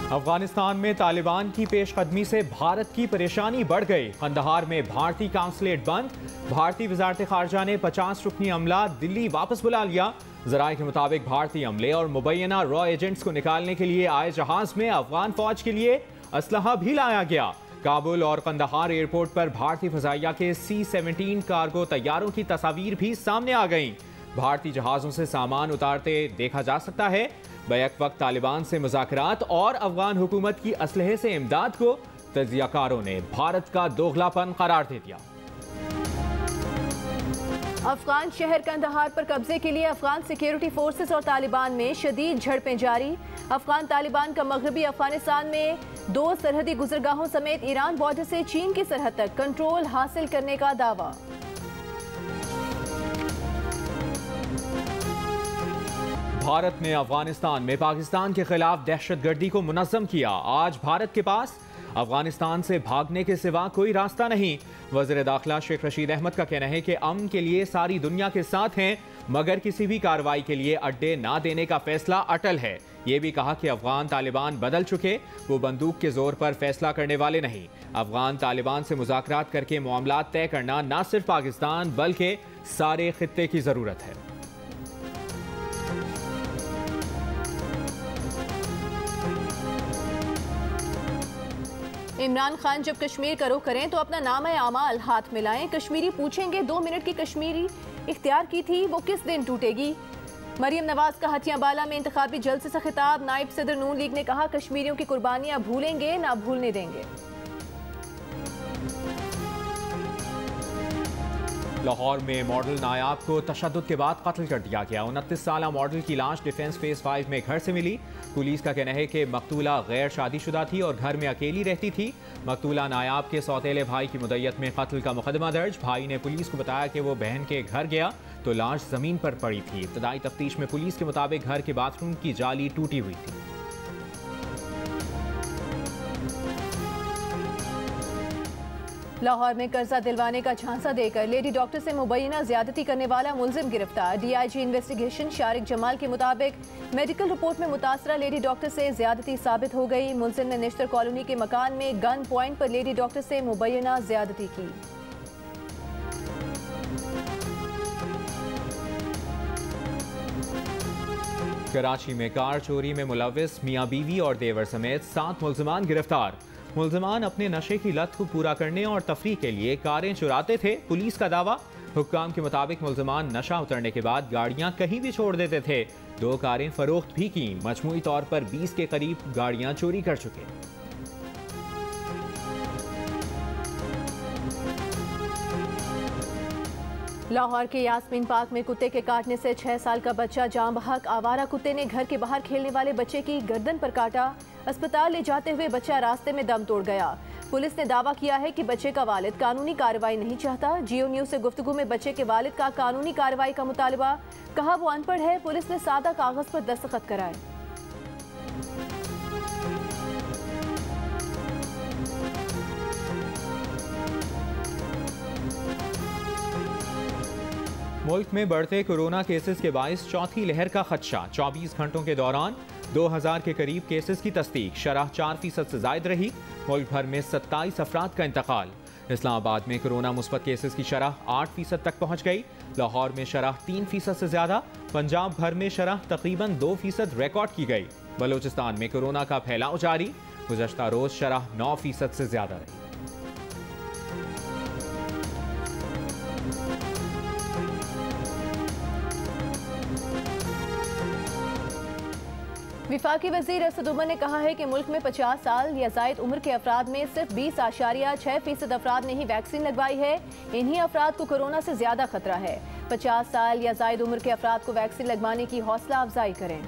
अफगानिस्तान में तालिबान की पेशकदमी से भारत की परेशानी बढ़ गई। कंदहार में भारतीय काउंसलेट बंद। भारतीय वजारत खारजा ने 50 रुकनी अमला दिल्ली वापस बुला लिया। जराये के मुताबिक भारतीय अमले और मुबैना रॉ एजेंट्स को निकालने के लिए आए जहाज में अफगान फौज के लिए असलहा भी लाया गया। काबुल और कंदहार एयरपोर्ट पर भारतीय फजाइया के C-17 कार्गो तैयारों की तस्वीर भी सामने आ गईं। भारतीय जहाजों से सामान उतारते देखा जा सकता है। बैक वक्त तालिबान से मुज़ाकरात और अफगान हुकूमत की असलहे से इमदाद को तजियाकारों ने भारत का दोगलापन करार दे दिया। अफगान शहर कंदहार पर कब्जे के लिए अफगान सिक्योरिटी फोर्सेस और तालिबान में शदीद झड़पें जारी। अफगान तालिबान का मगरबी अफगानिस्तान में 2 सरहदी गुजरगाहों समेत ईरान बॉर्डर से चीन की सरहद तक कंट्रोल हासिल करने का दावा। भारत ने अफगानिस्तान में पाकिस्तान के खिलाफ दहशतगर्दी को मुनज़्ज़म किया। आज भारत के पास अफगानिस्तान से भागने के सिवा कोई रास्ता नहीं। वज़ीर दाखिला शेख रशीद अहमद का कहना है कि अमन के लिए सारी दुनिया के साथ हैं, मगर किसी भी कार्रवाई के लिए अड्डे ना देने का फैसला अटल है। ये भी कहा कि अफगान तालिबान बदल चुके, वो बंदूक के जोर पर फैसला करने वाले नहीं। अफगान तालिबान से मुज़ाकरात करके मामलात तय करना न सिर्फ पाकिस्तान बल्कि सारे खित्ते की ज़रूरत है। इमरान खान जब कश्मीर का रुख करें तो अपना नाम आमाल हाथ मिलाएं। कश्मीरी पूछेंगे 2 मिनट की कश्मीरी इख्तियार की थी, वो किस दिन टूटेगी। मरियम नवाज का हथिया बाला में इंतखाबी जलसे से खिताब। नायब सदर नून लीग ने कहा कश्मीरियों की कुर्बानियां भूलेंगे ना भूलने देंगे। लाहौर में मॉडल नायाब को तशद्दुद के बाद कत्ल कर दिया गया। 29 साला मॉडल की लाश डिफेंस फेज 5 में घर से मिली। पुलिस का कहना है कि मकतूला गैर शादीशुदा थी और घर में अकेली रहती थी। मकतूला नायाब के सौतेले भाई की मुद्दत में कत्ल का मुकदमा दर्ज। भाई ने पुलिस को बताया कि वो बहन के घर गया तो लाश जमीन पर पड़ी थी। इब्तदाई तफ्तीश में पुलिस के मुताबिक घर के बाथरूम की जाली टूटी हुई थी। लाहौर में कर्जा दिलवाने का झांसा देकर लेडी डॉक्टर से मुबैना ज्यादती करने वाला मुलजिम गिरफ्तार। DIG इन्वेस्टिगेशन शारिक जमाल के मुताबिक मेडिकल रिपोर्ट में मुतासरा लेडी डॉक्टर से ज्यादती साबित हो गई। मुलजिम ने निश्तर कॉलोनी के मकान में गन पॉइंट पर लेडी डॉक्टर से मुबैना ज्यादती की। कराची में कार चोरी में मुलविस मियां बीवी और देवर समेत 7 मुलजमान गिरफ्तार। मुलजमान अपने नशे की लत को पूरा करने और तफरीह के लिए कारें चुराते थे। पुलिस का दावा, हुक्काम के मुताबिक मुलजमान नशा उतरने के बाद गाड़ियां कहीं भी छोड़ देते थे। 2 कारें फरोख्त भी की। मजमूई तौर पर 20 के करीब गाड़ियां चोरी कर चुके। लाहौर के यास्मीन पार्क में कुत्ते के काटने से 6 साल का बच्चा जान बहक। आवारा कुत्ते ने घर के बाहर खेलने वाले बच्चे की गर्दन पर काटा। अस्पताल ले जाते हुए बच्चा रास्ते में दम तोड़ गया। पुलिस ने दावा किया है कि बच्चे का वालिद कानूनी कार्रवाई नहीं चाहता। जियो न्यूज़ से गुफ्तगू में बच्चे के वालिद का कानूनी कार्रवाई का मुतालबा। कहा वो अनपढ़ है। पुलिस ने सादा कागज पर दस्तखत कराए। मुल्क में बढ़ते कोरोना केसेस के बायस चौथी लहर का खदशा। 24 घंटों के दौरान 2000 के करीब केसेस की तस्दीक। शरह 4% से जायद रही। मुल्क भर में 27 अफराद का इंतकाल। इस्लामाबाद में कोरोना मुस्बत केसेस की शरह 8% तक पहुँच गई। लाहौर में शरह 3% से ज़्यादा। पंजाब भर में शरह तकरीबन 2% रिकॉर्ड की गई। बलूचिस्तान में कोरोना का फैलाव जारी। गुज़श्ता रोज़ शरह 9% से ज़्यादा रही। विफाकी वज़ीर असद उमर ने कहा है कि मुल्क में 50 साल या जायद उम्र के अफराद में सिर्फ 20.6% अफराद ने ही वैक्सीन लगवाई है। इन्हीं अफराद को कोरोना से ज्यादा खतरा है। 50 साल या जायद उम्र के अफराद को वैक्सीन लगवाने की हौसला अफजाई करें।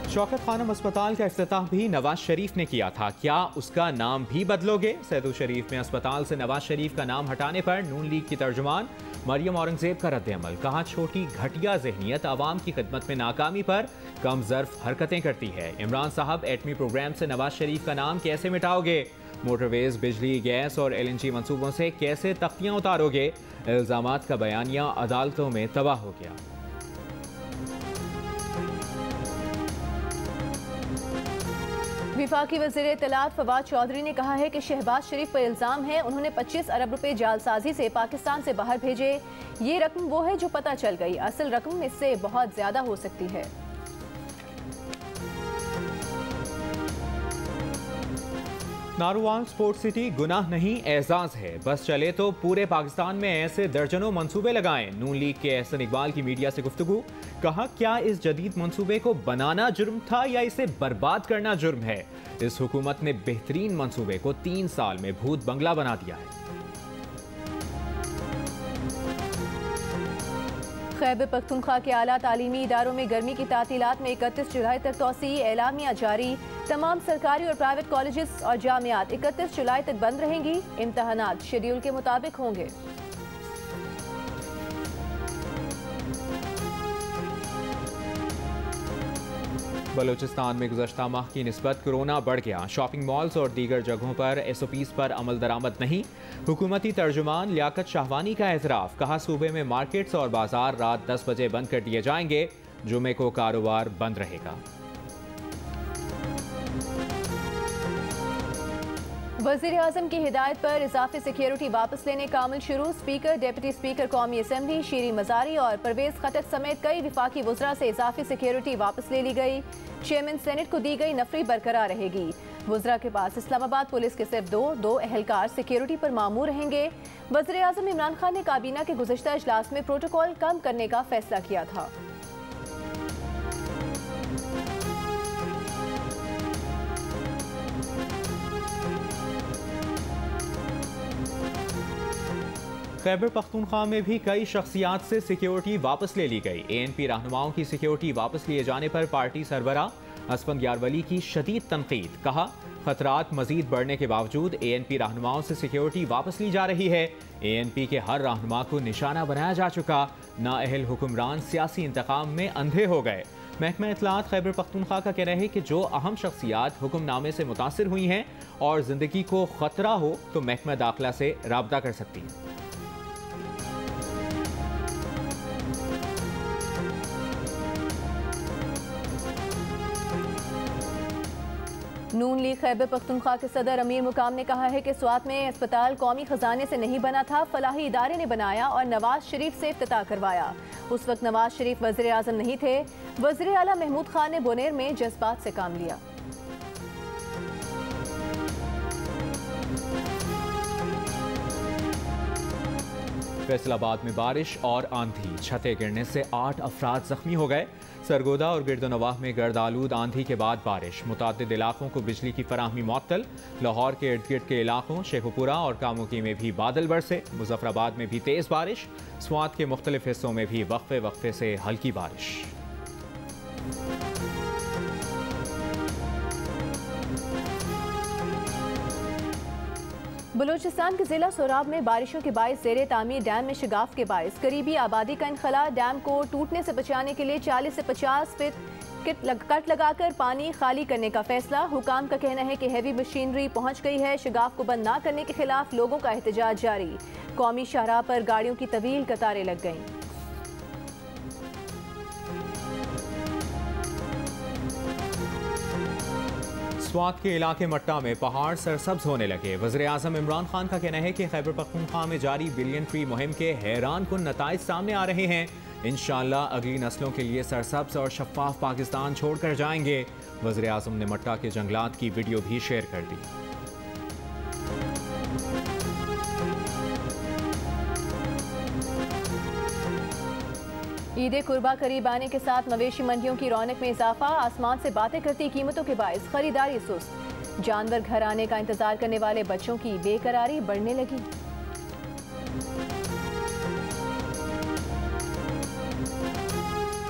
शौकत खानम अस्पताल का इफ्तिताह भी नवाज शरीफ ने किया था। क्या उसका नाम भी बदलोगे? सैदुल शरीफ में अस्पताल से नवाज शरीफ का नाम हटाने पर नून लीग की तर्जुमान मरियम औरंगजेब का रद्द-ए-अमल। कहा छोटी घटिया जहनियत आवाम की खिदमत में नाकामी पर कम ज़र्फ हरकतें करती है। इमरान साहब एटमी प्रोग्राम से नवाज शरीफ का नाम कैसे मिटाओगे? मोटरवेज, बिजली, गैस और LNG मंसूबों से कैसे तख्तियां उतारोगे? इल्जामात का बयानिया अदालतों में तबाह हो गया। विफाकी वज़ीर इत्तलात फवाद चौधरी ने कहा है कि शहबाज शरीफ पर इल्ज़ाम है उन्होंने 25 अरब रुपए जालसाजी से पाकिस्तान से बाहर भेजे। ये रकम वो है जो पता चल गई, असल रकम इससे बहुत ज्यादा हो सकती है। नारोवाल स्पोर्ट्स सिटी गुनाह नहीं एजाज है, बस चले तो पूरे पाकिस्तान में ऐसे दर्जनों मंसूबे लगाएं। नून लीग के एहसन इकबाल की मीडिया से गुफ्तगू, कहा क्या इस जदीद मंसूबे को बनाना जुर्म था या इसे बर्बाद करना जुर्म है? इस हुकूमत ने बेहतरीन मंसूबे को 3 साल में भूत बंगला बना दिया है। खैबर पख्तूनख्वा के आला तालीमी इदारों में गर्मी की तातीलात में 31 जुलाई तक तोसी, एलामिया जारी। तमाम सरकारी और प्राइवेट कॉलेजेस और जामियात 31 जुलाई तक बंद रहेंगी। इम्तहानात शेड्यूल के मुताबिक होंगे। बलूचिस्तान में गुज़श्ता माह की निस्बत कोरोना बढ़ गया। शॉपिंग मॉल्स और दीगर जगहों पर SOPs पर अमल दरामद नहीं। हुकूमती तर्जुमान लियाकत शाहवानी का एतराफ़, कहा सूबे में मार्केट्स और बाजार रात 10 बजे बंद कर दिए जाएंगे। जुमे को कारोबार बंद रहेगा। वज़ीर आज़म की हिदायत पर इजाफी सिक्योरिटी वापस लेने का अमल शुरू। स्पीकर, डिप्टी स्पीकर कौमी असम्बली शीरी मजारी और परवेज खटक समेत कई विफाकी वज़रा से इजाफी सिक्योरिटी वापस ले ली गई। चेयरमैन सेनेट को दी गई नफरी बरकरार रहेगी। वज़रा के पास इस्लामाबाद पुलिस के सिर्फ दो एहलकार सिक्योरिटी पर मामूर रहेंगे। वज़ीर आज़म इमरान खान ने काबीना के गुज़श्ता इजलास में प्रोटोकॉल कम करने का फैसला किया था। खैबर पख्तूनख्वा में भी कई शख्सियात से सिक्योरिटी वापस ले ली गई। ANP रहनुमाओं की सिक्योरिटी वापस लिए जाने पर पार्टी सरबरा असफंद यारवली की शदीद तनकीद, कहा खतरात मजीद बढ़ने के बावजूद ANP रहनुमाओं से सिक्योरिटी वापस ली जा रही है। ANP के हर रहनुमा को निशाना बनाया जा चुका। नाअहल हुक्मरान सियासी इंतकाम में अंधे हो गए। महकमा इत्तलात खैबर पख्तूनख्वा का कहना है कि जो अहम शख्सियात हुक्मनामे से मुतासिर हुई हैं और जिंदगी को खतरा हो तो महकमा दाखिला से राब्ता कर सकती है। नून लीग खैबर पख्तूनख्वा के सदर अमीर मुकाम ने कहा है कि स्वात में अस्पताल कौमी खजाने से नहीं बना था, फलाही इदारे ने बनाया और नवाज शरीफ से इफ्तिताह करवाया। उस वक्त नवाज शरीफ वज़ीर आज़म नहीं थे। वज़ीर आला महमूद खान ने बोनेर में जज्बात से काम लिया। फैसलाबाद में बारिश और आंधी, छतें गिरने से 8 अफराद जख्मी हो गए। सरगोदा और गिरदनवाह में गर्द आलूद आंधी के बाद बारिश, मुतादिद इलाकों को बिजली की फराहमी मुअत्तल। लाहौर के इर्द गिर्द के इलाकों शेखुपुरा और कामुकी में भी बादल बरसे। मुजफ्फराबाद में भी तेज़ बारिश। स्वात के मुख्तलिफ हिस्सों में भी वक्फे वक्फे से हल्की बारिश। बलूचिस्तान के जिला सोराब में बारिशों के बायस ज़ेरे तामीर डैम में शिगाफ के बायस करीबी आबादी का इनखला। डैम को टूटने से बचाने के लिए 40 से 50 फीट कट लगाकर पानी खाली करने का फैसला। हुकाम का कहना है कि हैवी मशीनरी पहुंच गई है। शिगाफ को बंद न करने के खिलाफ लोगों का एहतजाज जारी। कौमी शाहराह पर गाड़ियों की तवील कतारें लग गईं। स्वात के इलाके मट्टा में पहाड़ सरसब्ज होने लगे। वज़ीर आज़म इमरान खान का कहना है कि खैबर पख्तूनख्वा में जारी बिलियन ट्री मुहिम के हैरान कुन नताइज सामने आ रहे हैं। इंशाअल्लाह अगली नस्लों के लिए सरसब्ज और शफाफ पाकिस्तान छोड़ कर जाएंगे। वज़ीर आज़म ने मट्टा के जंगलात की वीडियो भी शेयर कर दी। ईद कुर्बा करीब आने के साथ मवेशी मंडियों की रौनक में इजाफा। आसमान से बातें करती कीमतों के बायस खरीदारी सुस्त। जानवर घर आने का इंतजार करने वाले बच्चों की बेकरारी बढ़ने लगी।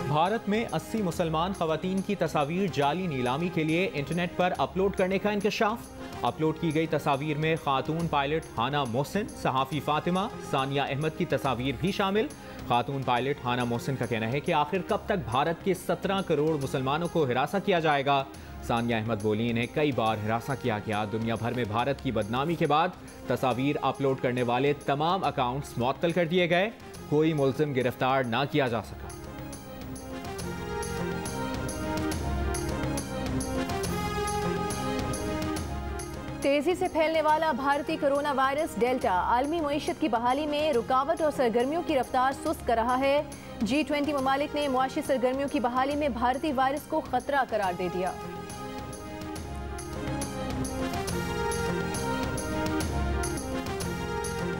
भारत में 80 मुसलमान खवातीन की तस्वीर जाली नीलामी के लिए इंटरनेट पर अपलोड करने का इंकशाफ। अपलोड की गई तस्वीर में खातून पायलट हाना मोहसिन, सहाफ़ी फातिमा, सानिया अहमद की तस्वीर भी शामिल। खातून पायलट हाना मोहसिन का कहना है कि आखिर कब तक भारत के 17 करोड़ मुसलमानों को हिरासा किया जाएगा। सानिया अहमद बोली, इन्हें कई बार हिरासा किया गया। दुनिया भर में भारत की बदनामी के बाद तस्वीर अपलोड करने वाले तमाम अकाउंट्स मुअत्तल कर दिए गए। कोई मुल्जिम गिरफ्तार ना किया जा सका। तेजी से फैलने वाला भारतीय कोरोना वायरस डेल्टा आलमी मईशत की बहाली में रुकावट और सरगर्मियों की रफ्तार सुस्त कर रहा है। G20 ममालिक ने मुआशी सरगर्मियों की बहाली में भारतीय वायरस को खतरा करार दे दिया।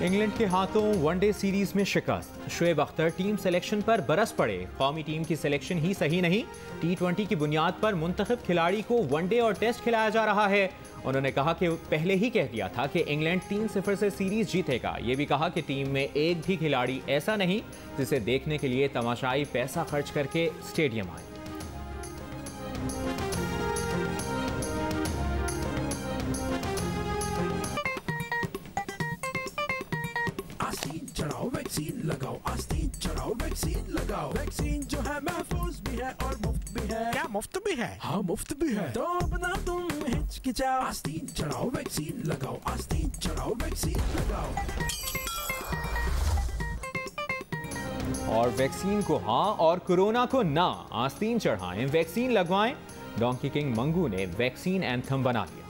इंग्लैंड के हाथों वनडे सीरीज में शिकस्त। शुएब अख्तर टीम सिलेक्शन पर बरस पड़े। कौमी टीम की सिलेक्शन ही सही नहीं, T20 की बुनियाद पर मुंतखब खिलाड़ी को वनडे और टेस्ट खिलाया जा रहा है। उन्होंने कहा कि पहले ही कह दिया था कि इंग्लैंड 3-0 से सीरीज जीतेगा। ये भी कहा कि टीम में एक भी खिलाड़ी ऐसा नहीं जिसे देखने के लिए तमाशाई पैसा खर्च करके स्टेडियम आए। आस्तीन चढ़ाओ वैक्सीन लगाओ, आस्तीन चढ़ाओ वैक्सीन लगाओ। वैक्सीन जो है महफूज भी है और मुफ्त भी है। क्या मुफ्त भी है? हाँ मुफ्त भी है। तो अपना तुम हिचकिचाओ, आस्तीन चढ़ाओ वैक्सीन लगाओ, आस्तीन चढ़ाओ वैक्सीन लगाओ। और वैक्सीन को हाँ और कोरोना को ना, आस्तीन चढ़ाएं, वैक्सीन लगवाएं। डोंकी किंग मंगू ने वैक्सीन एंथम बना दिया।